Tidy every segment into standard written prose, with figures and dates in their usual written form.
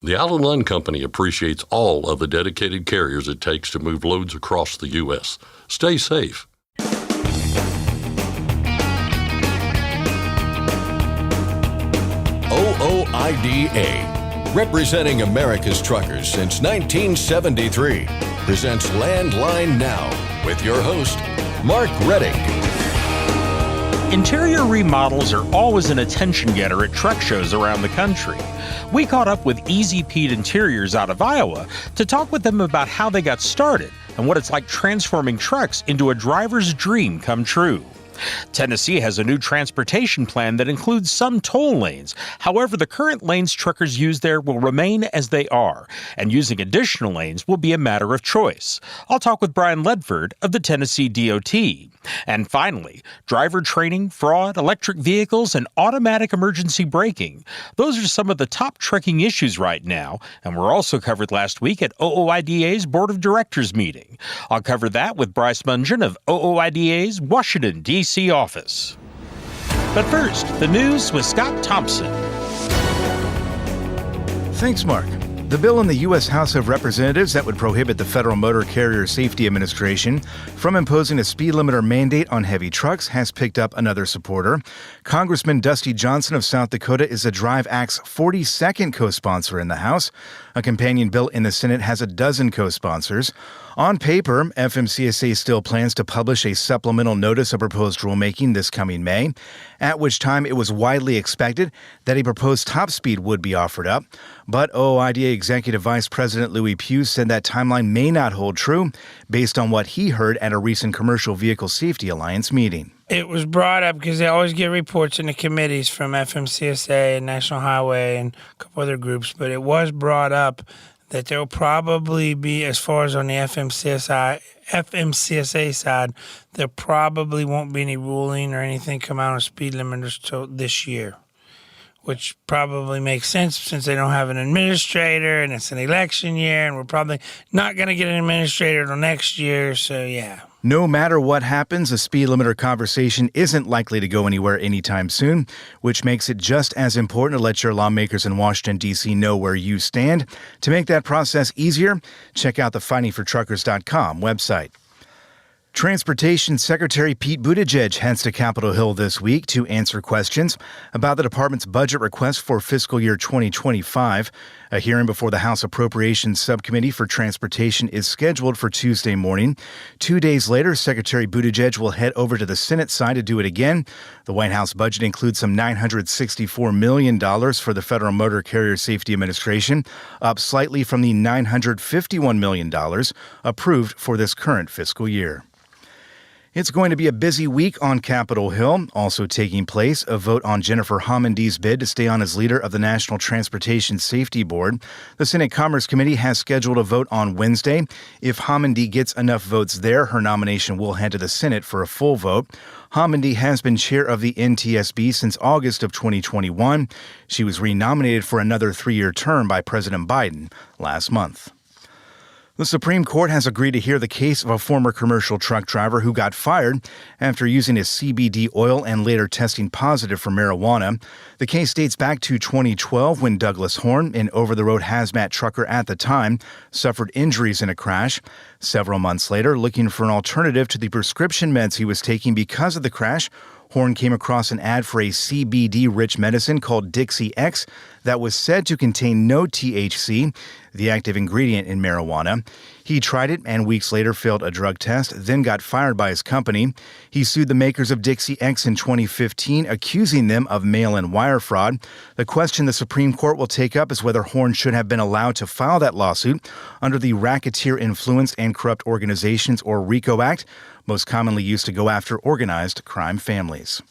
The Allen Line Company appreciates all of the dedicated carriers it takes to move loads across the U.S. Stay safe. OOIDA, representing America's truckers since 1973, presents Landline Now with your host, Mark Redding. Interior remodels are always an attention getter at truck shows around the country. We caught up with Easy Pete Interiors out of Iowa to talk with them about how they got started and what it's like transforming trucks into a driver's dream come true. Tennessee has a new transportation plan that includes some toll lanes. However, the current lanes truckers use there will remain as they are, and using additional lanes will be a matter of choice. I'll talk with Brian Ledford of the Tennessee DOT. And finally, driver training, fraud, electric vehicles, and automatic emergency braking. Those are some of the top trucking issues right now, and were also covered last week at OOIDA's Board of Directors meeting. I'll cover that with Bryce Mungen of OOIDA's Washington, D.C. office. But first, the news with Scott Thompson. Thanks, Mark. The bill in the U.S. House of Representatives that would prohibit the Federal Motor Carrier Safety Administration from imposing a speed limiter mandate on heavy trucks has picked up another supporter. Congressman Dusty Johnson of South Dakota is the DRIVE Act's 42nd co-sponsor in the House. A companion bill in the Senate has a dozen co-sponsors. On paper, FMCSA still plans to publish a supplemental notice of proposed rulemaking this coming May, at which time it was widely expected that a proposed top speed would be offered up. But OOIDA Executive Vice President Louis Pugh said that timeline may not hold true based on what he heard at a recent Commercial Vehicle Safety Alliance meeting. It was brought up because they always get reports in the committees from FMCSA and National Highway and a couple other groups, but it was brought up that there will probably be, as far as on the FMCSA side, there probably won't be any ruling or anything come out on speed limiters till this year, which probably makes sense since they don't have an administrator and it's an election year and we're probably not going to get an administrator till next year, so yeah. No matter what happens, a speed limiter conversation isn't likely to go anywhere anytime soon, which makes it just as important to let your lawmakers in Washington, D.C. know where you stand. To make that process easier, check out the fightingfortruckers.com website. Transportation Secretary Pete Buttigieg heads to Capitol Hill this week to answer questions about the department's budget request for fiscal year 2025. A hearing before the House Appropriations Subcommittee for Transportation is scheduled for Tuesday morning. 2 days later, Secretary Buttigieg will head over to the Senate side to do it again. The White House budget includes some $964 million for the Federal Motor Carrier Safety Administration, up slightly from the $951 million approved for this current fiscal year. It's going to be a busy week on Capitol Hill. Also taking place, a vote on Jennifer Homendy's bid to stay on as leader of the National Transportation Safety Board. The Senate Commerce Committee has scheduled a vote on Wednesday. If Homendy gets enough votes there, her nomination will head to the Senate for a full vote. Homendy has been chair of the NTSB since August of 2021. She was renominated for another 3-year term by President Biden last month. The Supreme Court has agreed to hear the case of a former commercial truck driver who got fired after using his CBD oil and later testing positive for marijuana. The case dates back to 2012 when Douglas Horn, an over-the-road hazmat trucker at the time, suffered injuries in a crash. Several months later, looking for an alternative to the prescription meds he was taking because of the crash, Horn came across an ad for a CBD-rich medicine called Dixie X that was said to contain no THC, the active ingredient in marijuana. He tried it and weeks later failed a drug test, then got fired by his company. He sued the makers of Dixie X in 2015, accusing them of mail-in wire fraud. The question the Supreme Court will take up is whether Horn should have been allowed to file that lawsuit under the Racketeer Influence and Corrupt Organizations, or RICO Act, most commonly used to go after organized crime families.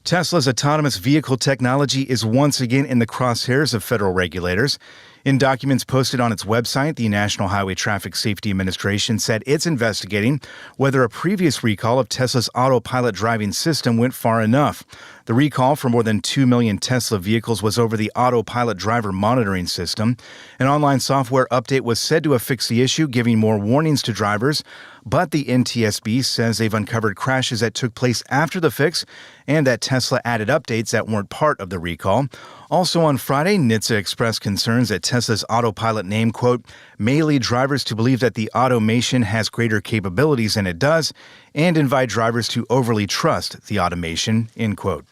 Tesla's autonomous vehicle technology is once again in the crosshairs of federal regulators. In documents posted on its website, the National Highway Traffic Safety Administration said it's investigating whether a previous recall of Tesla's autopilot driving system went far enough. The recall for more than 2 million Tesla vehicles was over the autopilot driver monitoring system. An online software update was said to have fixed the issue, giving more warnings to drivers. But the NTSB says they've uncovered crashes that took place after the fix and that Tesla added updates that weren't part of the recall. Also on Friday, NHTSA expressed concerns that Tesla's autopilot name, quote, may lead drivers to believe that the automation has greater capabilities than it does and invite drivers to overly trust the automation, end quote.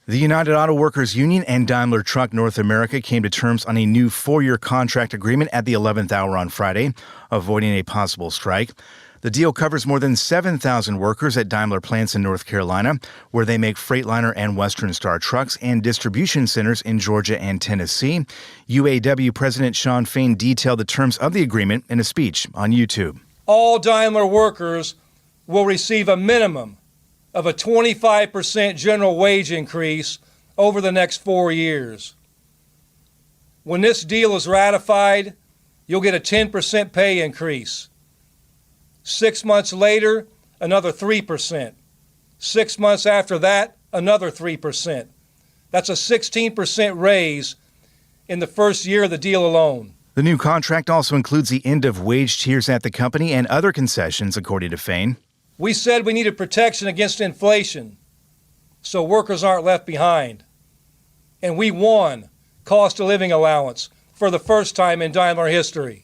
The United Auto Workers Union and Daimler Truck North America came to terms on a new 4-year contract agreement at the 11th hour on Friday, avoiding a possible strike. The deal covers more than 7,000 workers at Daimler plants in North Carolina, where they make Freightliner and Western Star trucks, and distribution centers in Georgia and Tennessee. UAW President Shawn Fain detailed the terms of the agreement in a speech on YouTube. All Daimler workers will receive a minimum of a 25% general wage increase over the next 4 years. When this deal is ratified, you'll get a 10% pay increase. 6 months later, another 3%. 6 months after that, another 3%. That's a 16% raise in the first year of the deal alone. The new contract also includes the end of wage tiers at the company and other concessions, according to Fain. We said we needed protection against inflation so workers aren't left behind. And we won cost of living allowance for the first time in Daimler history.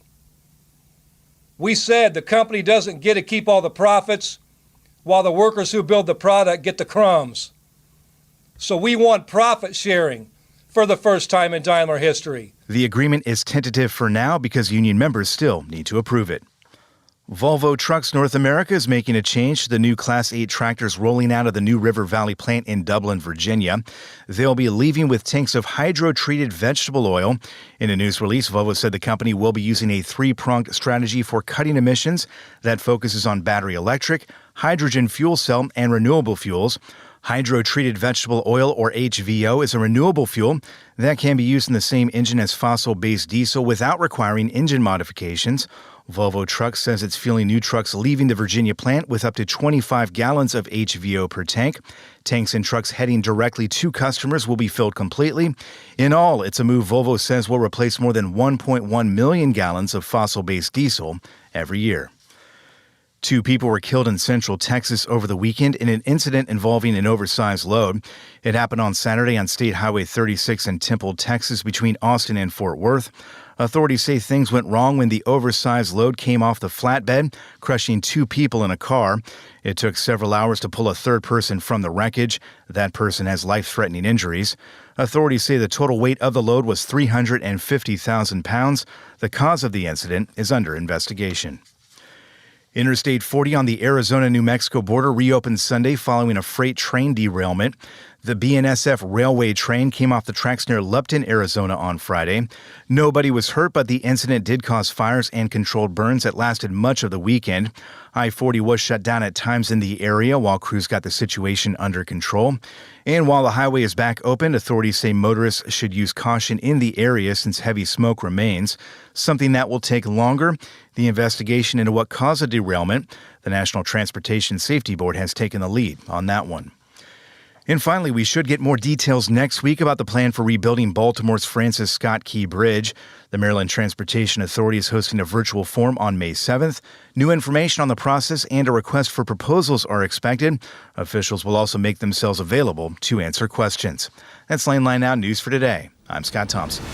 We said the company doesn't get to keep all the profits while the workers who build the product get the crumbs. So we want profit sharing for the first time in Daimler history. The agreement is tentative for now because union members still need to approve it. Volvo Trucks North America is making a change to the new Class 8 tractors rolling out of the New River Valley plant in Dublin, Virginia. They'll be leaving with tanks of hydro-treated vegetable oil. In a news release, Volvo said the company will be using a three-pronged strategy for cutting emissions that focuses on battery electric, hydrogen fuel cell, and renewable fuels. Hydro-treated vegetable oil, or HVO, is a renewable fuel that can be used in the same engine as fossil-based diesel without requiring engine modifications. Volvo Trucks says it's fueling new trucks leaving the Virginia plant with up to 25 gallons of HVO per tank. Tanks and trucks heading directly to customers will be filled completely. In all, it's a move Volvo says will replace more than 1.1 million gallons of fossil-based diesel every year. 2 people were killed in central Texas over the weekend in an incident involving an oversized load. It happened on Saturday on State Highway 36 in Temple, Texas, between Austin and Fort Worth. Authorities say things went wrong when the oversized load came off the flatbed, crushing 2 people in a car. It took several hours to pull a third person from the wreckage. That person has life-threatening injuries. Authorities say the total weight of the load was 350,000 pounds. The cause of the incident is under investigation. Interstate 40 on the Arizona-New Mexico border reopened Sunday following a freight train derailment. The BNSF railway train came off the tracks near Lupton, Arizona on Friday. Nobody was hurt, but the incident did cause fires and controlled burns that lasted much of the weekend. I-40 was shut down at times in the area while crews got the situation under control. And while the highway is back open, authorities say motorists should use caution in the area since heavy smoke remains. Something that will take longer, the investigation into what caused the derailment. The National Transportation Safety Board has taken the lead on that one. And finally, we should get more details next week about the plan for rebuilding Baltimore's Francis Scott Key Bridge. The Maryland Transportation Authority is hosting a virtual forum on May 7th. New information on the process and a request for proposals are expected. Officials will also make themselves available to answer questions. That's Landline Now News for today. I'm Scott Thompson.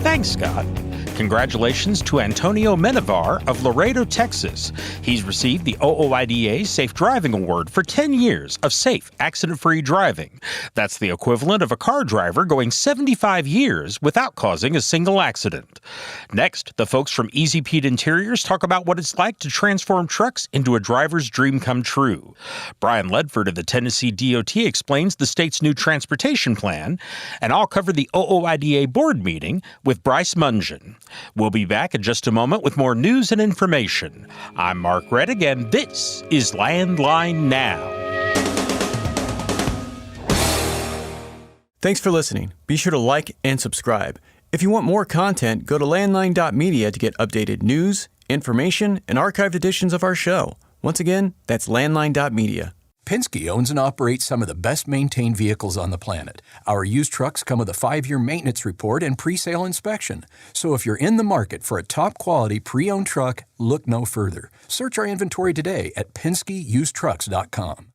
Thanks, Scott. Congratulations to Antonio Menevar of Laredo, Texas. He's received the OOIDA Safe Driving Award for 10 years of safe, accident-free driving. That's the equivalent of a car driver going 75 years without causing a single accident. Next, the folks from Easy Pete Interiors talk about what it's like to transform trucks into a driver's dream come true. Brian Ledford of the Tennessee DOT explains the state's new transportation plan, and I'll cover the OOIDA board meeting with Bryce Mungen. We'll be back in just a moment with more news and information. I'm Mark Reddick, and this is Landline Now. Thanks for listening. Be sure to like and subscribe. If you want more content, go to landline.media to get updated news, information, and archived editions of our show. Once again, that's landline.media. Penske owns and operates some of the best-maintained vehicles on the planet. Our used trucks come with a 5-year maintenance report and pre-sale inspection. So if you're in the market for a top-quality pre-owned truck, look no further. Search our inventory today at PenskeUsedTrucks.com.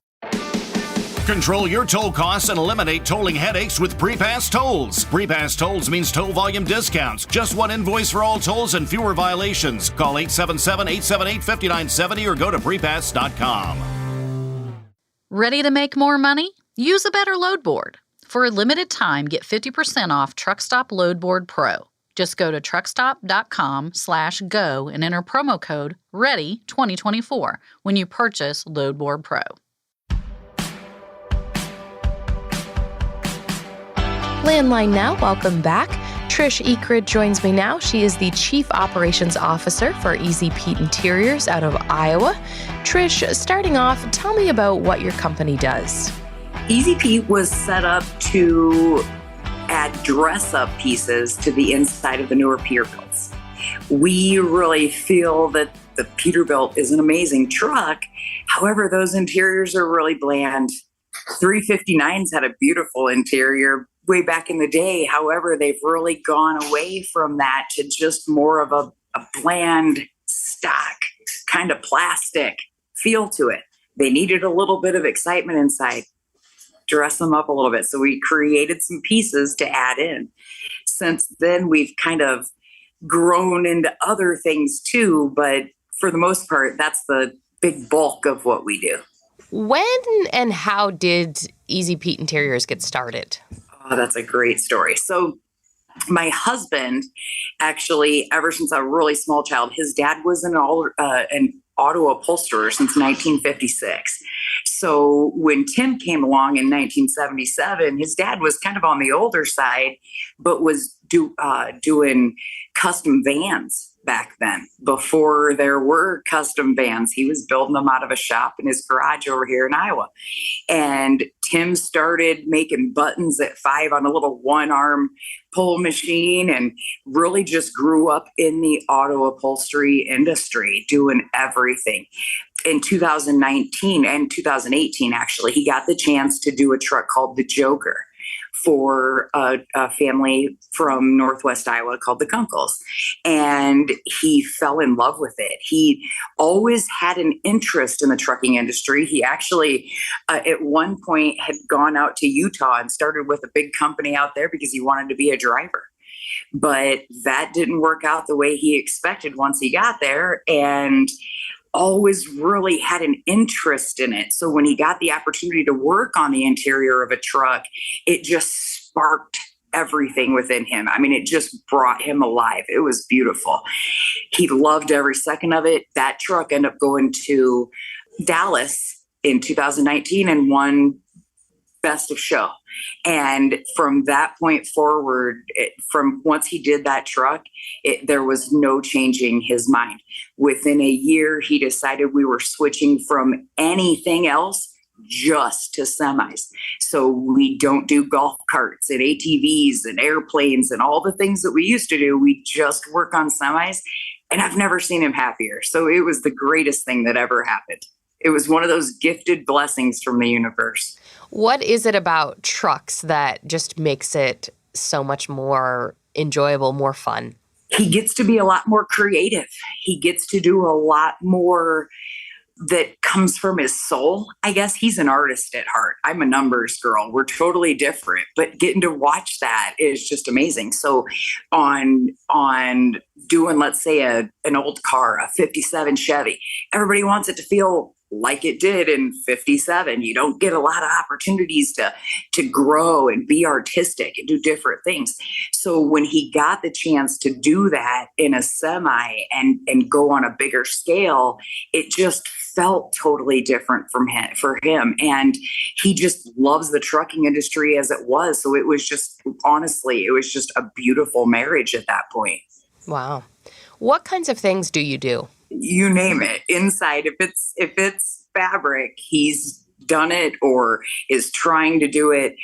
Control your toll costs and eliminate tolling headaches with Prepass Tolls. Prepass Tolls means toll volume discounts. Just one invoice for all tolls and fewer violations. Call 877-878-5970 or go to prepass.com. Ready to make more money? Use a better load board. For a limited time, get 50% off Truckstop Load Board Pro. Just go to truckstop.com/go and enter promo code READY2024 when you purchase Load Board Pro. Landline Now, welcome back. Trish Ekrid joins me now. She is the Chief Operations Officer for Easy Pete Interiors out of Iowa. Trish, starting off, tell me about what your company does. Easy Pete was set up to add dress-up pieces to the inside of the newer Peterbilts. We really feel that the Peterbilt is an amazing truck. However, those interiors are really bland. 359s had a beautiful interior way back in the day. However, they've really gone away from that to just more of a bland, stock, kind of plastic feel to it. They needed a little bit of excitement inside. Dress them up a little bit. So we created some pieces to add in. Since then, we've kind of grown into other things too, but for the most part, that's the big bulk of what we do. When and how did Easy Pete Interiors get started? Oh, that's a great story. So my husband, actually, ever since I was a really small child, his dad was an auto upholsterer since 1956. So when Tim came along in 1977, his dad was kind of on the older side, but was doing custom vans back then. Before there were custom vans, he was building them out of a shop in his garage over here in Iowa. And Tim started making buttons at 5 on a little one-arm pull machine and really just grew up in the auto upholstery industry, doing everything. In 2019 and 2018, actually, he got the chance to do a truck called the Joker for a family from Northwest Iowa called the Kunkles. And he fell in love with it. He always had an interest in the trucking industry. He actually, at one point, had gone out to Utah and started with a big company out there because he wanted to be a driver. But that didn't work out the way he expected once he got there. And always really had an interest in it. So when he got the opportunity to work on the interior of a truck, it just sparked everything within him. I mean, it just brought him alive. It was beautiful. He loved every second of it. That truck ended up going to Dallas in 2019 and won Best of Show. And from that point forward, from once he did that truck, there was no changing his mind. Within a year, he decided we were switching from anything else just to semis. So we don't do golf carts and ATVs and airplanes and all the things that we used to do. We just work on semis. And I've never seen him happier. So it was the greatest thing that ever happened. It was one of those gifted blessings from the universe. What is it about trucks that just makes it so much more enjoyable, more fun? He gets to be a lot more creative. He gets to do a lot more that comes from his soul. I guess he's an artist at heart. I'm a numbers girl. We're totally different, but getting to watch that is just amazing. So on doing, let's say, an old car, a 57 Chevy, everybody wants it to feel like it did in 57. You don't get a lot of opportunities to grow and be artistic and do different things. So when he got the chance to do that in a semi and go on a bigger scale, it just felt totally different for him. And he just loves the trucking industry as it was. So it was just, honestly, it was just a beautiful marriage at that point. Wow. What kinds of things do you do? You name it. Inside, if it's fabric, he's done it or is trying to do it.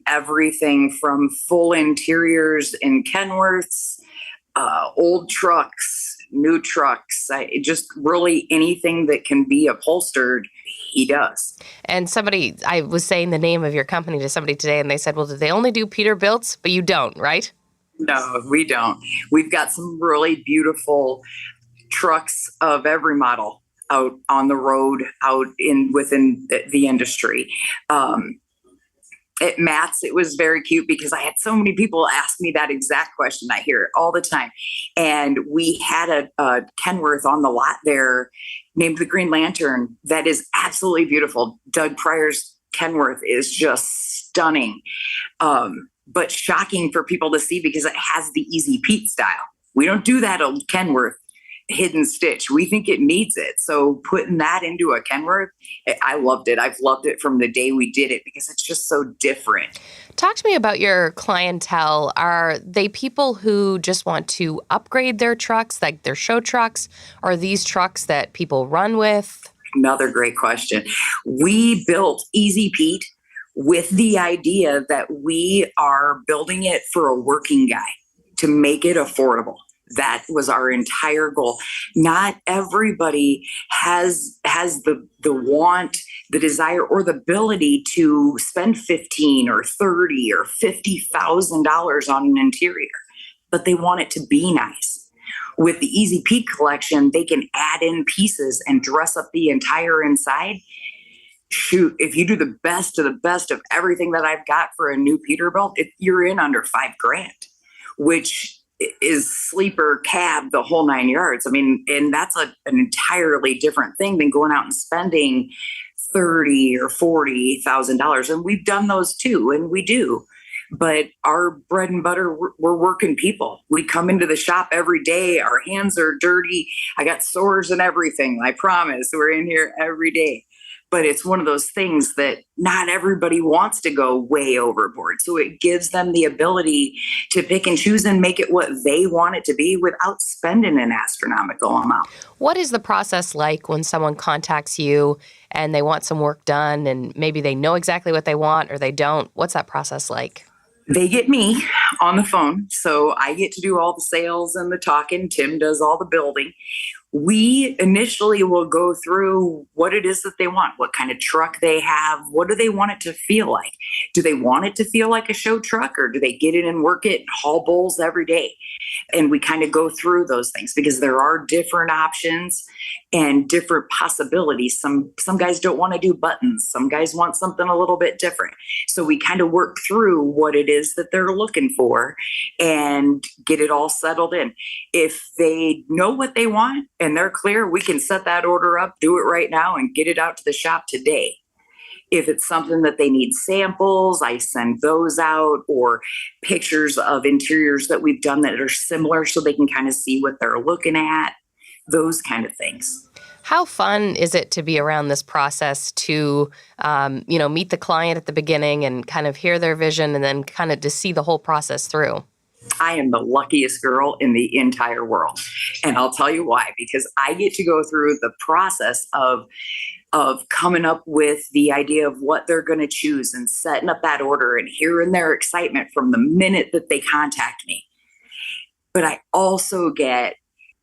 Everything from full interiors in Kenworths, old trucks, new trucks, just really anything that can be upholstered, he does. And I was saying the name of your company to somebody today, and they said, well, do they only do Peterbilts? But you don't, right? No, we don't. We've got some really beautiful trucks of every model. out on the road, out within the industry. At Matt's, it was very cute because I had so many people ask me that exact question. I hear it all the time. And we had a Kenworth on the lot there named the Green Lantern that is absolutely beautiful. Doug Pryor's Kenworth is just stunning, but shocking for people to see because it has the Easy Pete style. We don't do that old Kenworth hidden stitch. We think it needs it. So putting that into a Kenworth, I loved it. I've loved it from the day we did it because it's just so different. Talk to me about your clientele. Are they people who just want to upgrade their trucks, like their show trucks? Are these trucks that people run with? Another great question. We built Easy Pete with the idea that we are building it for a working guy to make it affordable. That was our entire goal. Not everybody has the want, the desire, or the ability to spend $15,000 or $30,000 or $50,000 on an interior, but they want it to be nice. With the Easy Pete collection, they can add in pieces and dress up the entire inside. Shoot, if you do the best of everything that I've got for a new Peterbilt, you're in under $5,000, which is sleeper, cab, the whole 9 yards. I mean, and that's an entirely different thing than going out and spending $30,000 or $40,000. And we've done those too, and we do. But our bread and butter, we're working people. We come into the shop every day. Our hands are dirty. I got sores and everything. I promise. We're in here every day. But it's one of those things that not everybody wants to go way overboard. So it gives them the ability to pick and choose and make it what they want it to be without spending an astronomical amount. What is the process like when someone contacts you and they want some work done and maybe they know exactly what they want or they don't? What's that process like? They get me on the phone. So I get to do all the sales and the talking. Tim does all the building. We initially will go through what it is that they want, what kind of truck they have, what do they want it to feel like? Do they want it to feel like a show truck, or do they get in and work it and haul bowls every day? And we kind of go through those things because there are different options and different possibilities. Some guys don't want to do buttons. Some guys want something a little bit different. So we kind of work through what it is that they're looking for and get it all settled in. If they know what they want and they're clear, we can set that order up, do it right now, and get it out to the shop today. If it's something that they need samples, I send those out, or pictures of interiors that we've done that are similar so they can kind of see what they're looking at, those kind of things. How fun is it to be around this process to, meet the client at the beginning and kind of hear their vision and then kind of to see the whole process through? I am the luckiest girl in the entire world. And I'll tell you why, because I get to go through the process of coming up with the idea of what they're going to choose and setting up that order and hearing their excitement from the minute that they contact me. But I also get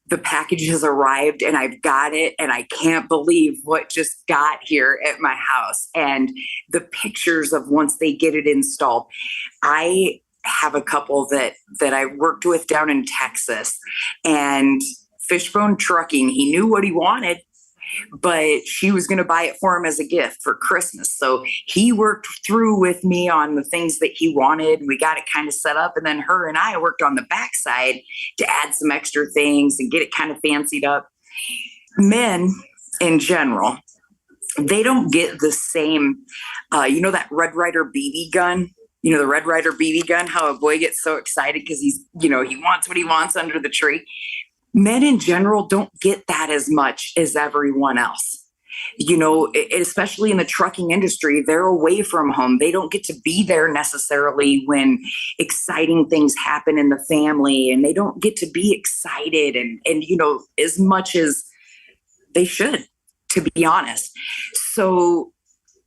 the package has arrived and I've got it and I can't believe what just got here at my house, and the pictures of once they get it installed. I have a couple that I worked with down in Texas, and Fishbone Trucking, he knew what he wanted, but she was going to buy it for him as a gift for Christmas. So he worked through with me on the things that he wanted. We got it kind of set up, and then her and I worked on the backside to add some extra things and get it kind of fancied up. Men in general, they don't get the same, that Red Ryder BB gun. You know, the Red Ryder BB gun, how a boy gets so excited because he wants what he wants under the tree. Men in general don't get that as much as everyone else. Especially in the trucking industry, they're away from home. They don't get to be there necessarily when exciting things happen in the family, and they don't get to be excited and as much as they should, to be honest. So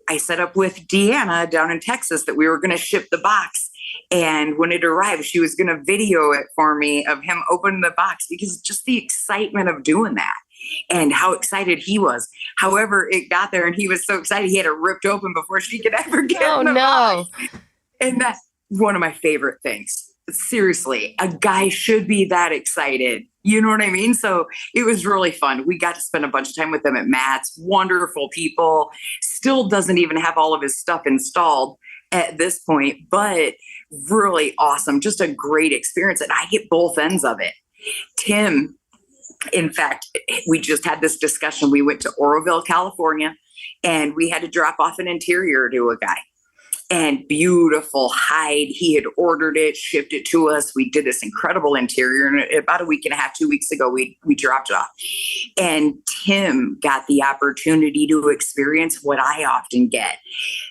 I set up with Deanna down in Texas that we were going to ship the box. And when it arrived, she was going to video it for me of him opening the box, because just the excitement of doing that and how excited he was. However, it got there and he was so excited he had it ripped open before she could ever get in the box. And that's one of my favorite things. seriously, a guy should be that excited. You know what I mean? So it was really fun. We got to spend a bunch of time with them at Matt's. Wonderful people. Still doesn't even have all of his stuff installed at this point, but really awesome. Just a great experience. And I get both ends of it. Tim, in fact, we just had this discussion. We went to Oroville, California, and we had to drop off an interior to a guy. And beautiful hide. He had ordered it, shipped it to us. We did this incredible interior. And about a week and a half, 2 weeks ago, we dropped it off. And Tim got the opportunity to experience what I often get.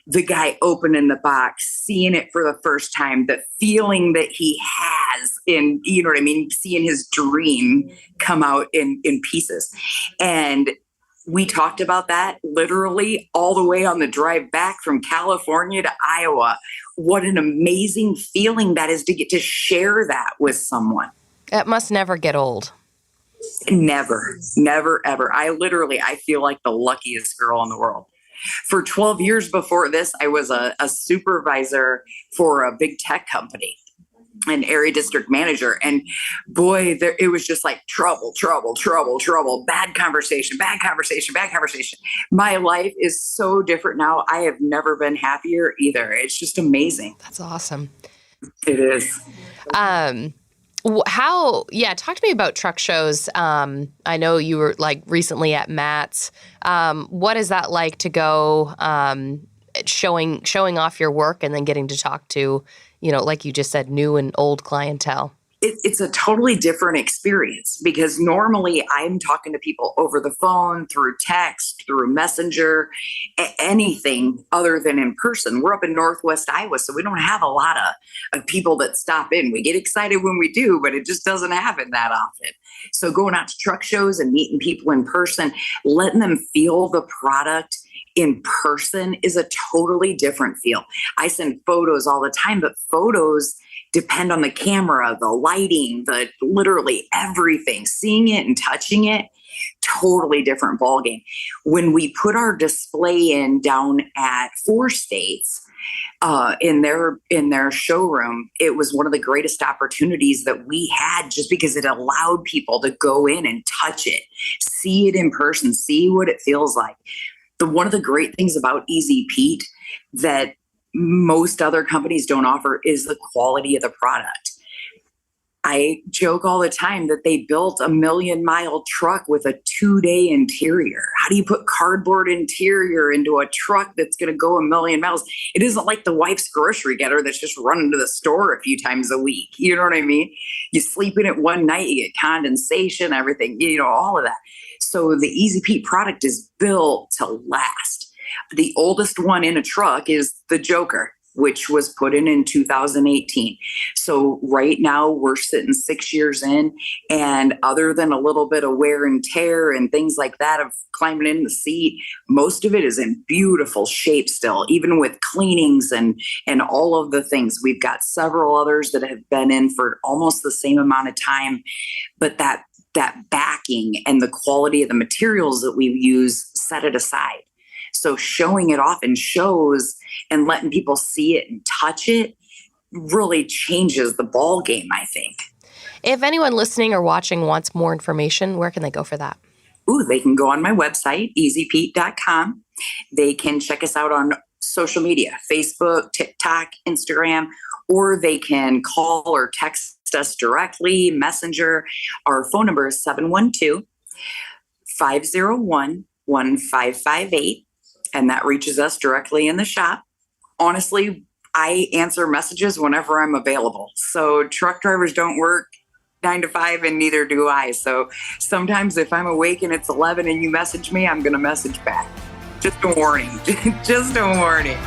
The guy opening the box, seeing it for the first time, the feeling that he has in, you know what I mean? Seeing his dream come out in pieces. And we talked about that literally all the way on the drive back from California to Iowa. What an amazing feeling that is to get to share that with someone. It must never get old. Never, never, ever. I feel like the luckiest girl in the world. For 12 years before this, I was a supervisor for a big tech company, an area district manager. And boy, it was just like trouble, bad conversation. My life is so different now. I have never been happier either. It's just amazing. That's awesome. It is. Talk to me about truck shows. I know you were like recently at Matt's. What is that like to go showing off your work and then getting to talk to, like you just said, new and old clientele? It's a totally different experience because normally I'm talking to people over the phone, through text, through Messenger, anything other than in person. We're up in Northwest Iowa, so we don't have a lot of people that stop in. We get excited when we do, but it just doesn't happen that often. So going out to truck shows and meeting people in person, letting them feel the product in person is a totally different feel. I send photos all the time, but photos depend on the camera, the lighting, the literally everything. Seeing it and touching it, totally different ballgame. When we put our display in down at 4 States in their showroom, it was one of the greatest opportunities that we had just because it allowed people to go in and touch it, see it in person, see what it feels like. One of the great things about Easy Pete that most other companies don't offer is the quality of the product. I joke all the time that they built a 1,000,000-mile truck with a 2-day interior. How do you put cardboard interior into a truck that's going to go 1,000,000 miles? It isn't like the wife's grocery getter that's just running to the store a few times a week. You know what I mean? You sleep in it one night, you get condensation, everything, all of that. So the Easy Pete product is built to last. The oldest one in a truck is the Joker, which was put in 2018. So right now we're sitting 6 years in, and other than a little bit of wear and tear and things like that of climbing in the seat, most of it is in beautiful shape still, even with cleanings and all of the things. We've got several others that have been in for almost the same amount of time, but that backing and the quality of the materials that we use set it aside. So showing it off in shows and letting people see it and touch it really changes the ball game, I think. If anyone listening or watching wants more information, where can they go for that? They can go on my website, easypete.com. They can check us out on social media, Facebook, TikTok, Instagram, or they can call or text us directly, Messenger. Our phone number is 712-501-1558. And that reaches us directly in the shop. Honestly, I answer messages whenever I'm available. So truck drivers don't work 9 to 5 and neither do I. So sometimes if I'm awake and it's 11 and you message me, I'm going to message back. Just a warning. Just a warning.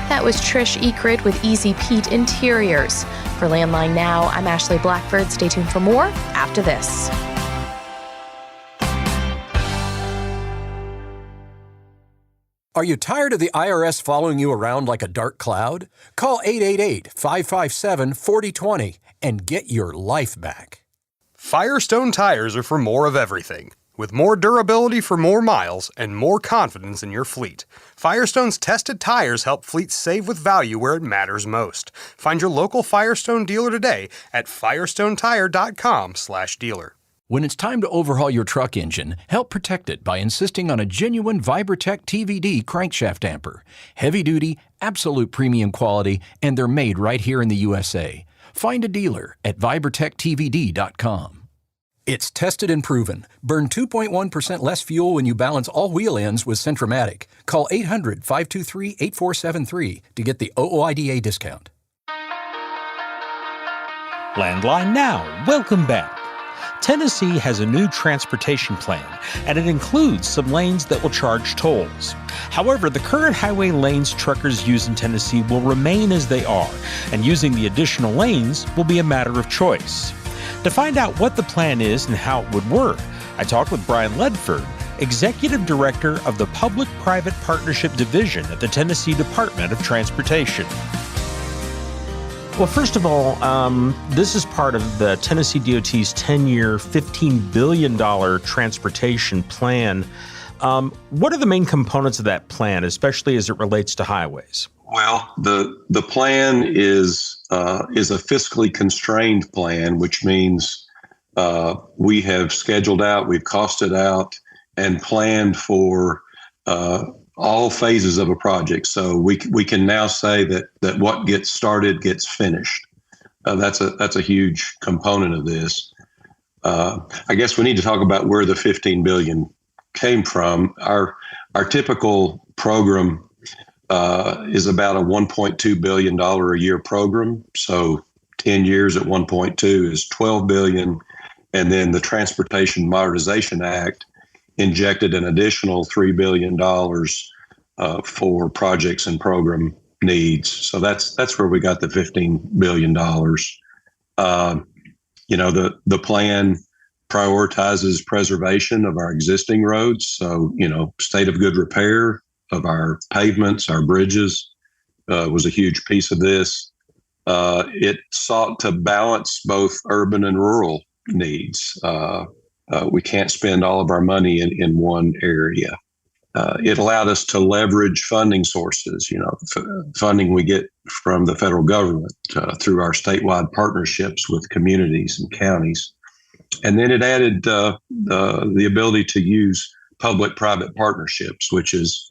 That was Trish Ekrid with Easy Pete Interiors. For Landline Now, I'm Ashley Blackford. Stay tuned for more after this. Are you tired of the IRS following you around like a dark cloud? Call 888-557-4020 and get your life back. Firestone tires are for more of everything. with more durability for more miles and more confidence in your fleet. Firestone's tested tires help fleets save with value where it matters most. Find your local Firestone dealer today at firestonetire.com/dealer. When it's time to overhaul your truck engine, help protect it by insisting on a genuine Vibertech TVD crankshaft damper. Heavy duty, absolute premium quality, and they're made right here in the USA. Find a dealer at vibertechtvd.com. It's tested and proven. Burn 2.1% less fuel when you balance all wheel ends with Centromatic. Call 800-523-8473 to get the OOIDA discount. Landline Now, welcome back. Tennessee has a new transportation plan, and it includes some lanes that will charge tolls. However, the current highway lanes truckers use in Tennessee will remain as they are, and using the additional lanes will be a matter of choice. To find out what the plan is and how it would work, I talked with Brian Ledford, Executive Director of the Public-Private Partnership Division at the Tennessee Department of Transportation. Well, first of all, this is part of the Tennessee DOT's 10-year, $15 billion transportation plan. What are the main components of that plan, especially as it relates to highways? Well, the plan is a fiscally constrained plan, which means we have scheduled out, we've costed out, and planned for all phases of a project. So we can now say that what gets started gets finished. That's a huge component of this. I guess we need to talk about where the $15 billion came from. Our typical program is about a $1.2 billion a year program. So 10 years at 1.2 is $12 billion. And then the Transportation Modernization Act injected an additional $3 billion for projects and program needs. So that's where we got the $15 billion. The plan prioritizes preservation of our existing roads. So, state of good repair of our pavements, our bridges was a huge piece of this. It sought to balance both urban and rural needs. We can't spend all of our money in one area. It allowed us to leverage funding sources, funding we get from the federal government through our statewide partnerships with communities and counties. And then it added the ability to use public-private partnerships, which is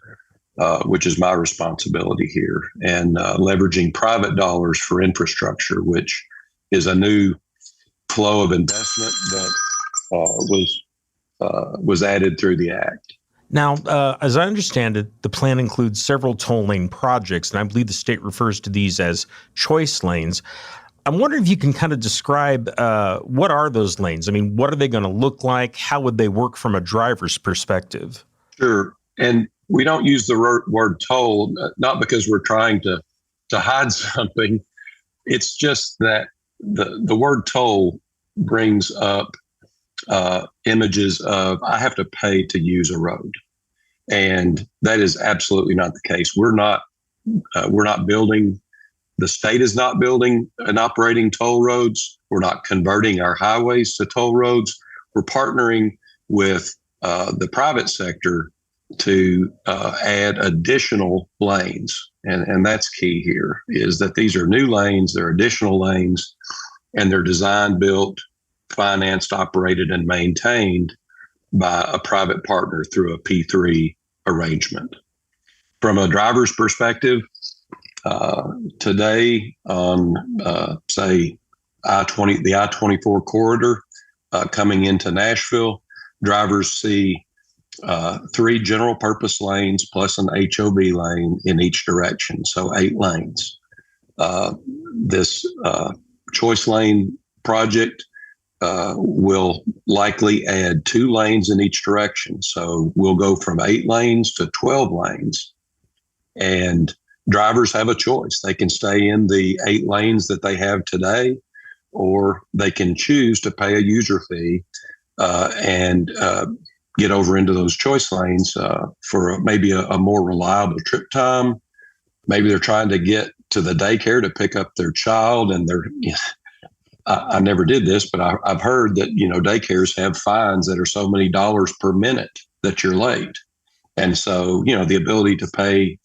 my responsibility here, and leveraging private dollars for infrastructure, which is a new flow of investment that was added through the act. Now, as I understand it, the plan includes several toll lane projects, and I believe the state refers to these as choice lanes. I'm wondering if you can kind of describe what are those lanes? I mean, what are they going to look like? How would they work from a driver's perspective? Sure. And we don't use the word toll, not because we're trying to hide something. It's just that the word toll brings up images of I have to pay to use a road. And that is absolutely not the case. We're not building, the state is not building and operating toll roads. We're not converting our highways to toll roads. We're partnering with the private sector to add additional lanes. And that's key here, is that these are new lanes, they're additional lanes, and they're designed, built, financed, operated, and maintained by a private partner through a P3 arrangement. From a driver's perspective, today on, say, the I-24 corridor coming into Nashville, drivers see 3 general purpose lanes plus an HOV lane in each direction, so 8 lanes. This choice lane project will likely add 2 lanes in each direction. So we'll go from 8 lanes to 12 lanes. And drivers have a choice. They can stay in the 8 lanes that they have today, or they can choose to pay a user fee and get over into those choice lanes for maybe a more reliable trip time. Maybe they're trying to get to the daycare to pick up their child, and I never did this, but I've heard that, daycares have fines that are so many dollars per minute that you're late. And so, the ability to pay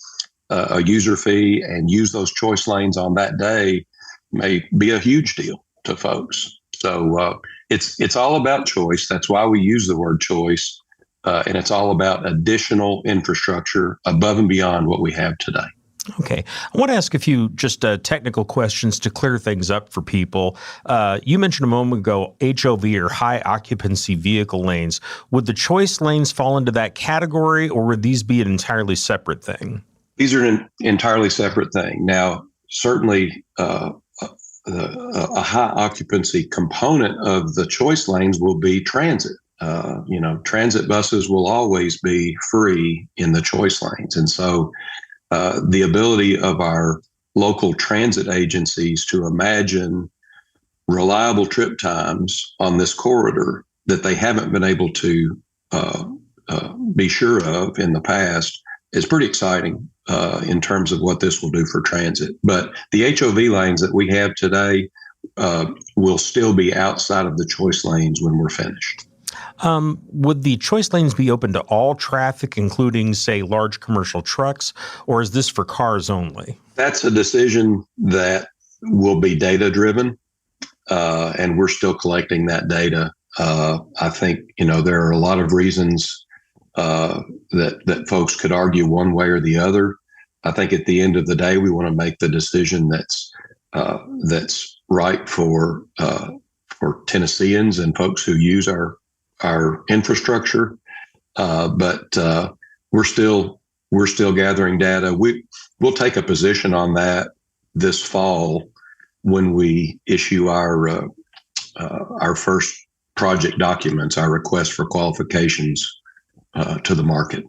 a user fee and use those choice lanes on that day may be a huge deal to folks. So it's all about choice. That's why we use the word choice. And it's all about additional infrastructure above and beyond what we have today. Okay. I want to ask a few just technical questions to clear things up for people. You mentioned a moment ago HOV, or high occupancy vehicle lanes. Would the choice lanes fall into that category, or would these be an entirely separate thing? These are an entirely separate thing. Now, certainly a high occupancy component of the choice lanes will be transit. Transit buses will always be free in the choice lanes. And so the ability of our local transit agencies to imagine reliable trip times on this corridor that they haven't been able to be sure of in the past is pretty exciting in terms of what this will do for transit. But the HOV lanes that we have today will still be outside of the choice lanes when we're finished. Would the choice lanes be open to all traffic, including, say, large commercial trucks, or is this for cars only? That's a decision that will be data-driven, and we're still collecting that data. I think, there are a lot of reasons that folks could argue one way or the other. I think at the end of the day, we want to make the decision that's right for Tennesseans and folks who use our infrastructure, but we're still gathering data. We'll take a position on that this fall when we issue our first project documents, our request for qualifications to the market.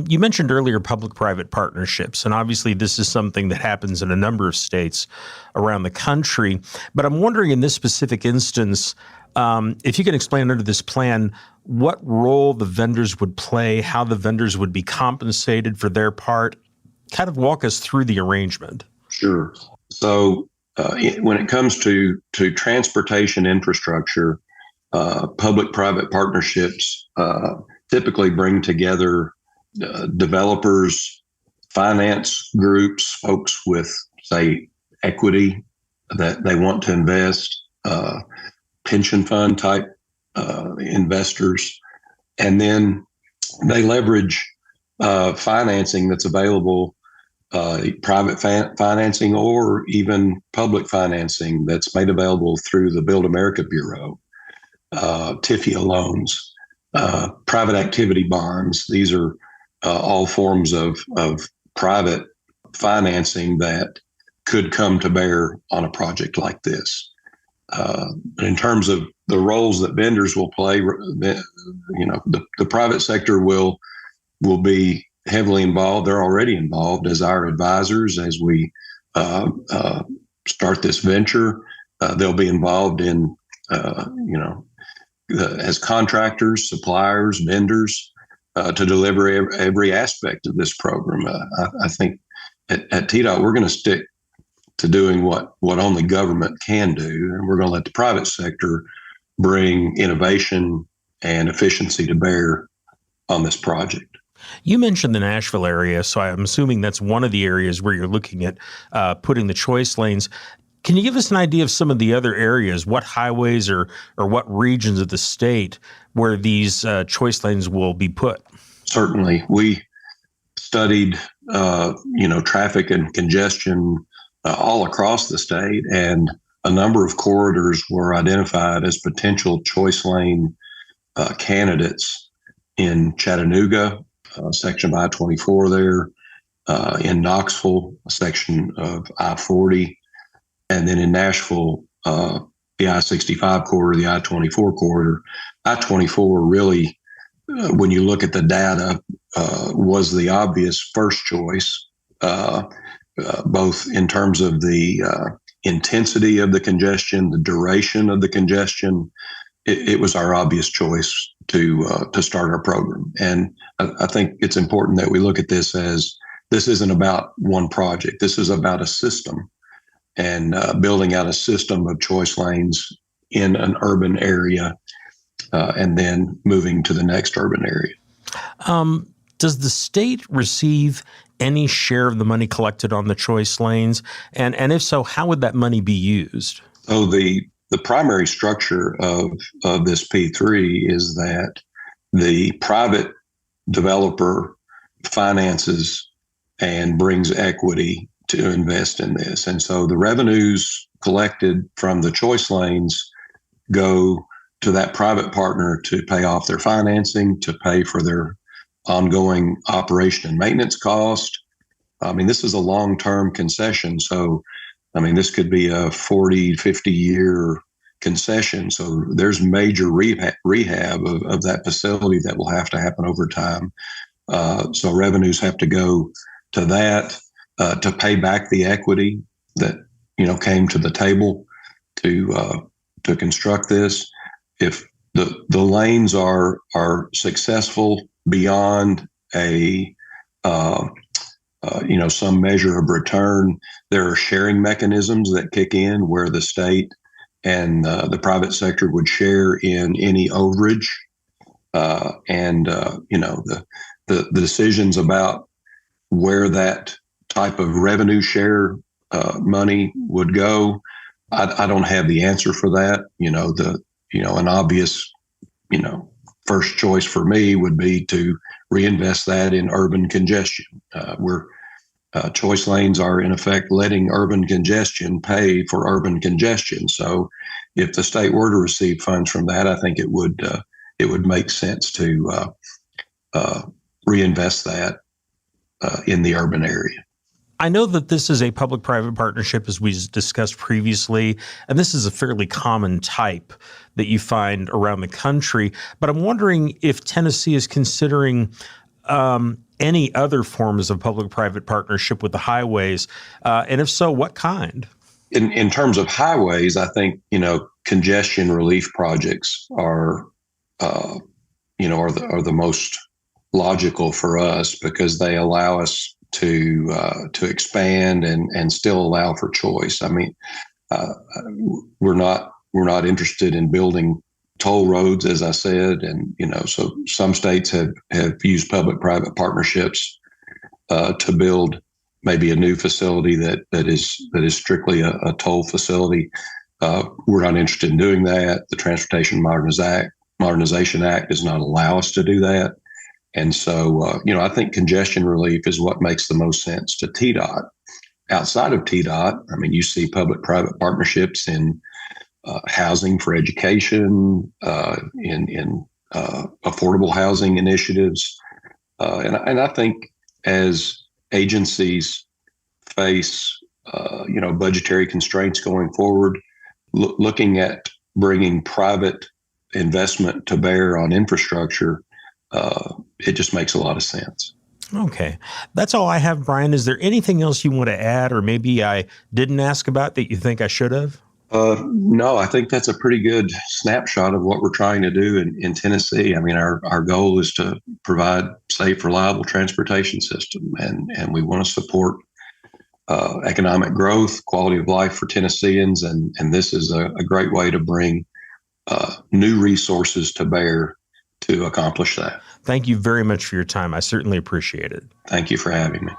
You mentioned earlier public-private partnerships, and obviously this is something that happens in a number of states around the country. But I'm wondering, in this specific instance, if you can explain under this plan what role the vendors would play, how the vendors would be compensated for their part, kind of walk us through the arrangement. Sure. So when it comes to transportation infrastructure, public-private partnerships typically bring together developers, finance groups, folks with, say, equity that they want to invest, pension fund type investors, and then they leverage financing that's available, private financing or even public financing that's made available through the Build America Bureau, TIFIA loans, private activity bonds. These are all forms of private financing that could come to bear on a project like this. In terms of the roles that vendors will play, the private sector will be heavily involved. They're already involved as our advisors as we start this venture. They'll be involved in, as contractors, suppliers, vendors to deliver every aspect of this program. I think at TDOT, we're going to stick to doing what only government can do, and we're going to let the private sector bring innovation and efficiency to bear on this project. You mentioned the Nashville area, so I'm assuming that's one of the areas where you're looking at putting the choice lanes. Can you give us an idea of some of the other areas, what highways or what regions of the state where these choice lanes will be put? Certainly. We studied, traffic and congestion all across the state, and a number of corridors were identified as potential choice lane candidates in Chattanooga, section of I-24 there, in Knoxville, a section of I-40, and then in Nashville, the I-65 corridor, the I-24 corridor. I-24 really, when you look at the data, was the obvious first choice, both in terms of the intensity of the congestion, the duration of the congestion. It was our obvious choice to start our program. And I think it's important that we look at this as this isn't about one project. This is about a system. and building out a system of choice lanes in an urban area, and then moving to the next urban area. Does the state receive any share of the money collected on the choice lanes? And if so, how would that money be used? So the primary structure of this P3 is that the private developer finances and brings equity to invest in this. And so the revenues collected from the choice lanes go to that private partner to pay off their financing, to pay for their ongoing operation and maintenance cost. I mean, this is a long-term concession. So, I mean, this could be a 40, 50-year concession. So there's major rehab of that facility that will have to happen over time. So revenues have to go to that, to pay back the equity that, came to the table to construct this. If the lanes are successful beyond some measure of return, there are sharing mechanisms that kick in where the state and the private sector would share in any overage, the decisions about where that type of revenue share money would go. I don't have the answer for that. An obvious, first choice for me would be to reinvest that in urban congestion, where choice lanes are in effect letting urban congestion pay for urban congestion. So if the state were to receive funds from that, I think it would make sense to reinvest that in the urban area. I know that this is a public-private partnership, as we discussed previously, and this is a fairly common type that you find around the country. But I'm wondering if Tennessee is considering any other forms of public-private partnership with the highways, and if so, what kind? In terms of highways, I think congestion relief projects are the most logical for us, because they allow us to expand and still allow for choice. I mean, we're not interested in building toll roads, as I said, and so some states have used public-private partnerships to build maybe a new facility that is strictly a toll facility. We're not interested in doing that. The Transportation Modernization Act does not allow us to do that. And so, I think congestion relief is what makes the most sense to TDOT. Outside of TDOT, I mean, you see public-private partnerships in housing for education, in affordable housing initiatives. And I think as agencies face, budgetary constraints going forward, looking at bringing private investment to bear on infrastructure, it just makes a lot of sense. Okay. That's all I have, Brian. Is there anything else you want to add, or maybe I didn't ask about that you think I should have? No, I think that's a pretty good snapshot of what we're trying to do in Tennessee. I mean, our goal is to provide safe, reliable transportation system, and we want to support economic growth, quality of life for Tennesseans, and this is a great way to bring new resources to bear to accomplish that. Thank you very much for your time. I certainly appreciate it. Thank you for having me.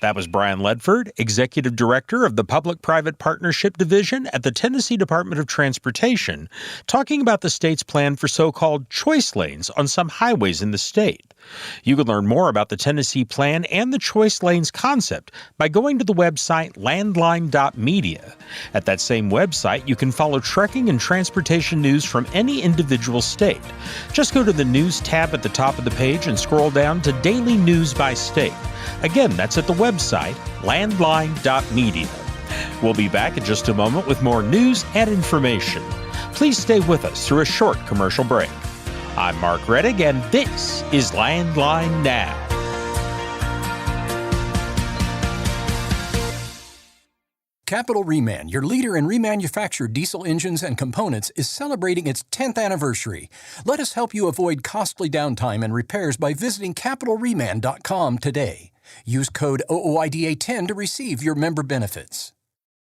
That was Brian Ledford, Executive Director of the Public-Private Partnership Division at the Tennessee Department of Transportation, talking about the state's plan for so-called choice lanes on some highways in the state. You can learn more about the Tennessee plan and the choice lanes concept by going to the website landline.media. At that same website, you can follow trekking and transportation news from any individual state. Just go to the News tab at the top of the page and scroll down to Daily News by State. Again, that's at the website landline.media. We'll be back in just a moment with more news and information. Please stay with us through a short commercial break. I'm Mark Rettig, and this is Landline Now. Capital Reman, your leader in remanufactured diesel engines and components, is celebrating its 10th anniversary. Let us help you avoid costly downtime and repairs by visiting CapitalReman.com today. Use code OOIDA10 to receive your member benefits.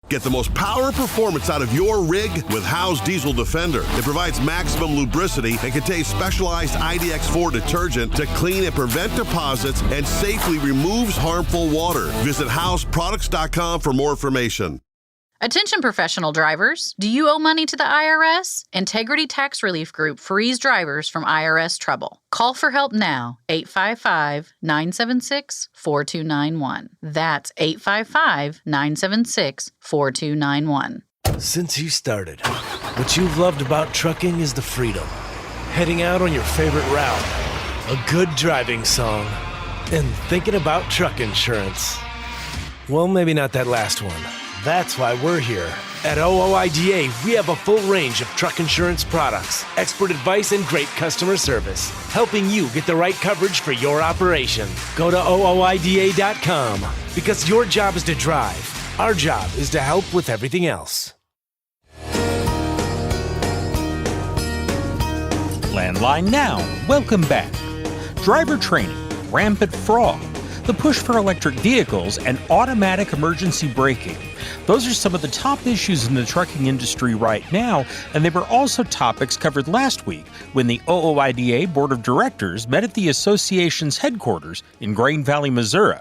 Get the most power and performance out of your rig with Howe's Diesel Defender. It provides maximum lubricity and contains specialized IDX4 detergent to clean and prevent deposits and safely removes harmful water. Visit HowesProducts.com for more information. Attention professional drivers, do you owe money to the IRS? Integrity Tax Relief Group frees drivers from IRS trouble. Call for help now, 855-976-4291. That's 855-976-4291. Since you started, what you've loved about trucking is the freedom. Heading out on your favorite route, a good driving song, and thinking about truck insurance. Well, maybe not that last one. That's why we're here. At OOIDA, we have a full range of truck insurance products, expert advice, and great customer service, helping you get the right coverage for your operation. Go to OOIDA.com, because your job is to drive. Our job is to help with everything else. Landline Now, welcome back. Driver training, rampant fraud, the push for electric vehicles, and automatic emergency braking. Those are some of the top issues in the trucking industry right now, and they were also topics covered last week when the OOIDA Board of Directors met at the association's headquarters in Grain Valley, Missouri.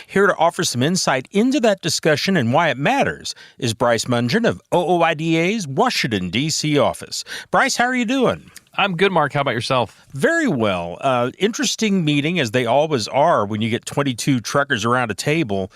Here to offer some insight into that discussion and why it matters is Bryce Mungen of OOIDA's Washington, D.C. office. Bryce, how are you doing? I'm good, Mark. How about yourself? Very well. Interesting meeting, as they always are when you get 22 truckers around a table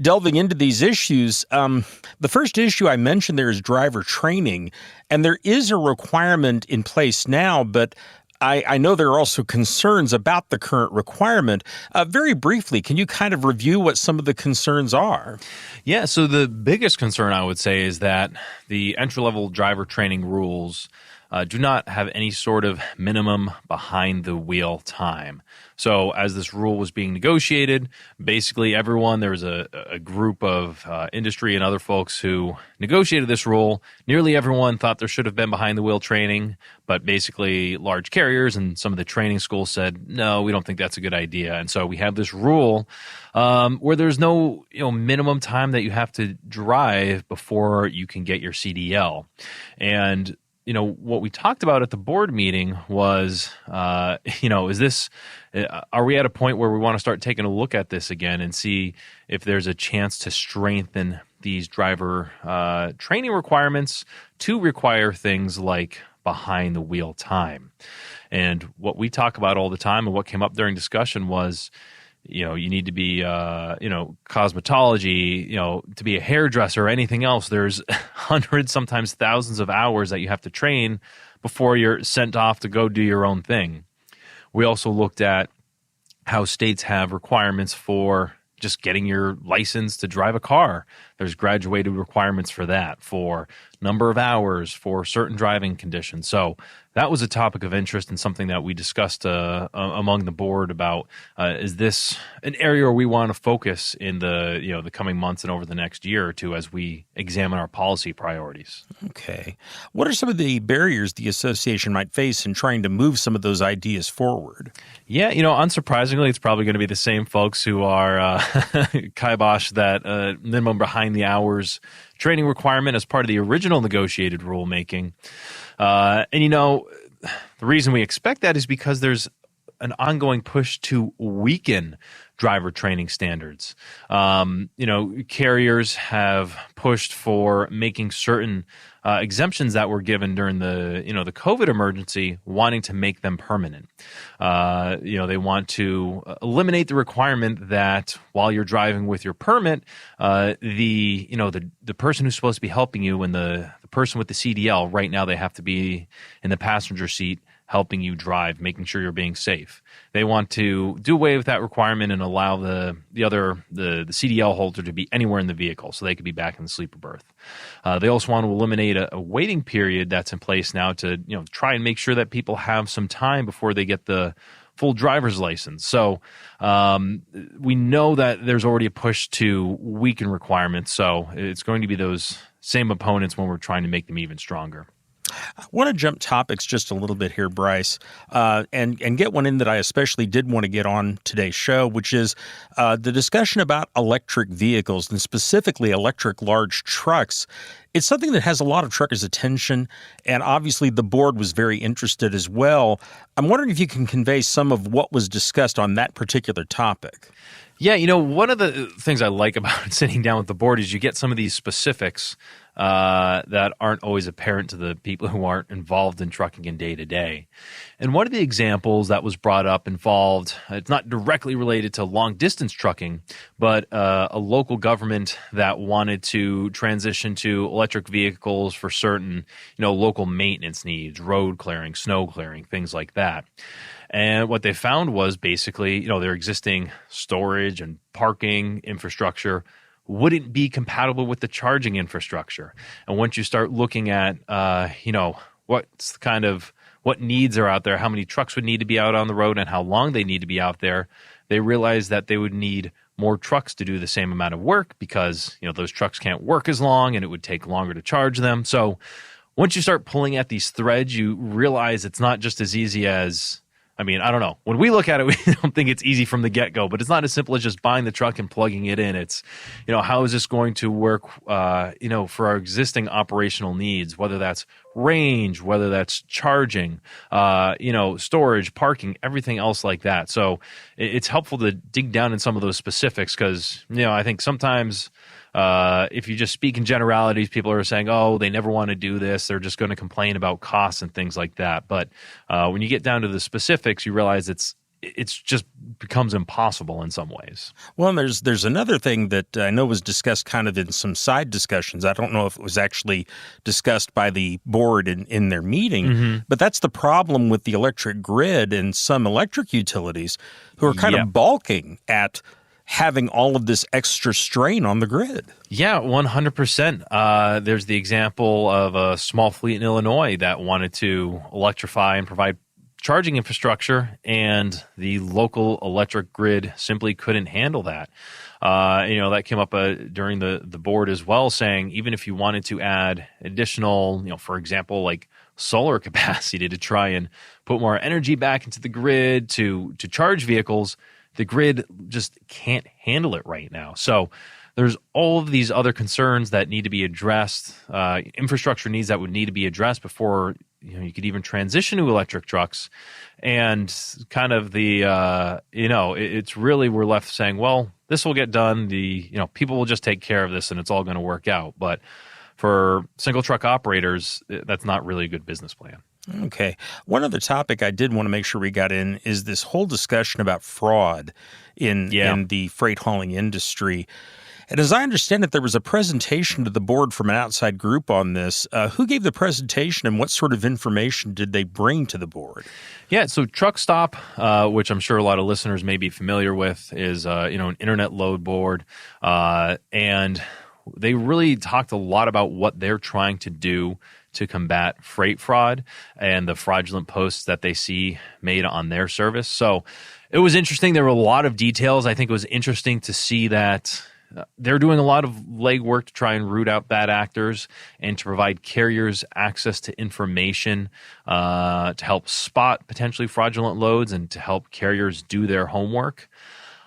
delving into these issues. The first issue I mentioned there is driver training, and there is a requirement in place now, but I know there are also concerns about the current requirement. Very briefly, can you kind of review what some of the concerns are? Yeah, so the biggest concern I would say is that the entry-level driver training rules do not have any sort of minimum behind-the-wheel time. So as this rule was being negotiated, basically everyone, there was a group of industry and other folks who negotiated this rule. Nearly everyone thought there should have been behind-the-wheel training, but basically large carriers and some of the training schools said, no, we don't think that's a good idea. And so we have this rule where there's no minimum time that you have to drive before you can get your CDL. And what we talked about at the board meeting was, is this, are we at a point where we want to start taking a look at this again and see if there's a chance to strengthen these driver training requirements to require things like behind the wheel time? And what we talk about all the time and what came up during discussion was, you need to be, cosmetology, to be a hairdresser or anything else. There's hundreds, sometimes thousands of hours that you have to train before you're sent off to go do your own thing. We also looked at how states have requirements for just getting your license to drive a car. There's graduated requirements for that, for number of hours, for certain driving conditions. So that was a topic of interest and something that we discussed among the board about, is this an area where we want to focus in the coming months and over the next year or two as we examine our policy priorities? Okay. What are some of the barriers the association might face in trying to move some of those ideas forward? Yeah, unsurprisingly, it's probably going to be the same folks who are kibosh that minimum behind the hours training requirement as part of the original negotiated rulemaking. The reason we expect that is because there's an ongoing push to weaken driver training standards. Carriers have pushed for making certain exemptions that were given during the COVID emergency, wanting to make them permanent. They want to eliminate the requirement that while you're driving with your permit, the person who's supposed to be helping you and the person with the CDL, right now they have to be in the passenger seat helping you drive, making sure you're being safe. They want to do away with that requirement and allow the CDL holder to be anywhere in the vehicle so they could be back in the sleeper berth. They also want to eliminate a waiting period that's in place now to try and make sure that people have some time before they get the full driver's license. So we know that there's already a push to weaken requirements, so it's going to be those same opponents when we're trying to make them even stronger. I want to jump topics just a little bit here, Bryce, and get one in that I especially did want to get on today's show, which is the discussion about electric vehicles and specifically electric large trucks. It's something that has a lot of truckers' attention, and obviously the board was very interested as well. I'm wondering if you can convey some of what was discussed on that particular topic. Yeah, one of the things I like about sitting down with the board is you get some of these specifics that aren't always apparent to the people who aren't involved in trucking in day to day. And one of the examples that was brought up involved, it's not directly related to long distance trucking, but a local government that wanted to transition to electric vehicles for certain, local maintenance needs, road clearing, snow clearing, things like that. And what they found was basically, their existing storage and parking infrastructure wouldn't be compatible with the charging infrastructure. And once you start looking at, what needs are out there, how many trucks would need to be out on the road and how long they need to be out there, they realized that they would need more trucks to do the same amount of work because, those trucks can't work as long and it would take longer to charge them. So once you start pulling at these threads, you realize it's not just as easy as, I don't know. When we look at it, we don't think it's easy from the get-go, but it's not as simple as just buying the truck and plugging it in. It's, how is this going to work, for our existing operational needs, whether that's range, whether that's charging, storage, parking, everything else like that. So it's helpful to dig down in some of those specifics because, I think sometimes if you just speak in generalities, people are saying, oh, they never want to do this. They're just going to complain about costs and things like that. But when you get down to the specifics, you realize it's just becomes impossible in some ways. Well, and there's another thing that I know was discussed kind of in some side discussions. I don't know if it was actually discussed by the board in their meeting, but that's the problem with the electric grid and some electric utilities who are kind of balking at having all of this extra strain on the grid. Yeah, 100%. There's the example of a small fleet in Illinois that wanted to electrify and provide charging infrastructure, and the local electric grid simply couldn't handle that. That came up during the board as well, saying even if you wanted to add additional, for example, like solar capacity to try and put more energy back into the grid to charge vehicles, the grid just can't handle it right now. So there's all of these other concerns that need to be addressed, infrastructure needs that would need to be addressed before you could even transition to electric trucks. And kind of it's really we're left saying, well, this will get done. People will just take care of this and it's all going to work out. But for single truck operators, that's not really a good business plan. Okay. One other topic I did want to make sure we got in is this whole discussion about fraud in the freight hauling industry. And as I understand it, there was a presentation to the board from an outside group on this. Who gave the presentation and what sort of information did they bring to the board? Yeah, so Truck Stop, which I'm sure a lot of listeners may be familiar with, is an internet load board. And they really talked a lot about what they're trying to do to combat freight fraud and the fraudulent posts that they see made on their service. So it was interesting. There were a lot of details. I think it was interesting to see that they're doing a lot of legwork to try and root out bad actors and to provide carriers access to information to help spot potentially fraudulent loads and to help carriers do their homework.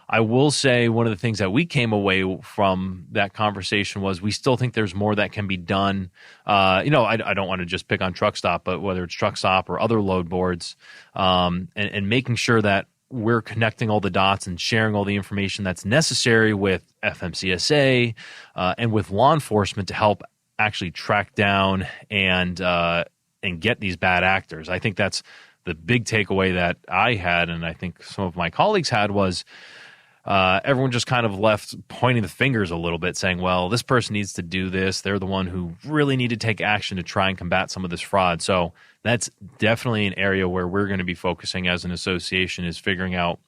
I will say one of the things that we came away from that conversation was we still think there's more that can be done. I don't want to just pick on Truck Stop, but whether it's Truck Stop or other load boards, and making sure that we're connecting all the dots and sharing all the information that's necessary with FMCSA and with law enforcement to help actually track down and get these bad actors. I think that's the big takeaway that I had, and I think some of my colleagues had, was everyone just kind of left pointing the fingers a little bit, saying, well, this person needs to do this. They're the one who really need to take action to try and combat some of this fraud. So that's definitely an area where we're going to be focusing as an association, is figuring out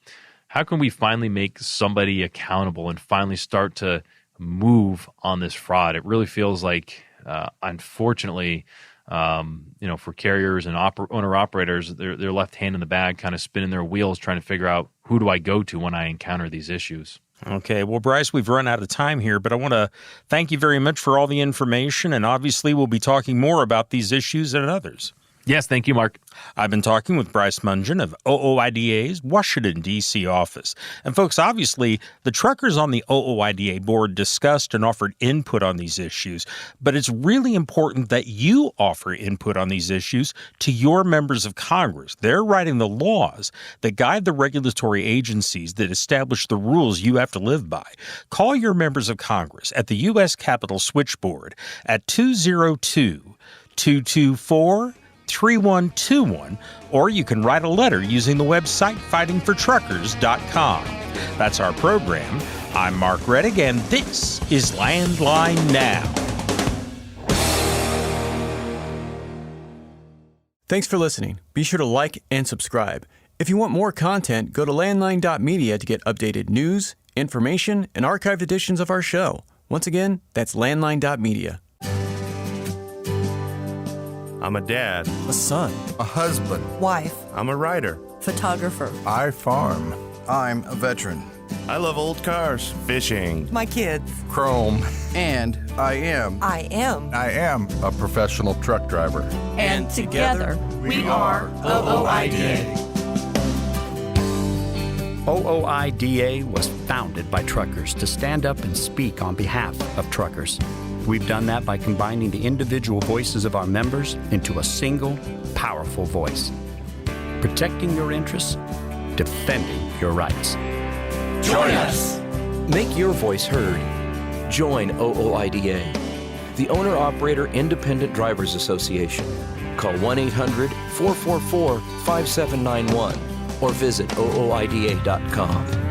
how can we finally make somebody accountable and finally start to move on this fraud. It really feels like, unfortunately, for carriers and owner-operators, they're left hand in the bag, kind of spinning their wheels, trying to figure out who do I go to when I encounter these issues? Okay, well, Bryce, we've run out of time here, but I want to thank you very much for all the information, and obviously we'll be talking more about these issues and others. Yes, thank you, Mark. I've been talking with Bryce Mungen of OOIDA's Washington, D.C. office. And folks, obviously, the truckers on the OOIDA board discussed and offered input on these issues, but it's really important that you offer input on these issues to your members of Congress. They're writing the laws that guide the regulatory agencies that establish the rules you have to live by. Call your members of Congress at the U.S. Capitol Switchboard at 202-224-3121, or you can write a letter using the website fightingfortruckers.com. That's our program. I'm Mark Reddick, and this is Landline Now. Thanks for listening. Be sure to like and subscribe. If you want more content, go to landline.media to get updated news, information, and archived editions of our show. Once again, that's landline.media. I'm a dad, a son, a husband, wife. I'm a writer, photographer. I farm. I'm a veteran. I love old cars, fishing, my kids, chrome, and I am a professional truck driver. And together we are OOIDA. OOIDA was founded by truckers to stand up and speak on behalf of truckers. We've done that by combining the individual voices of our members into a single, powerful voice. Protecting your interests, defending your rights. Join us! Make your voice heard. Join OOIDA, the Owner-Operator Independent Drivers Association. Call 1-800-444-5791 or visit OOIDA.com.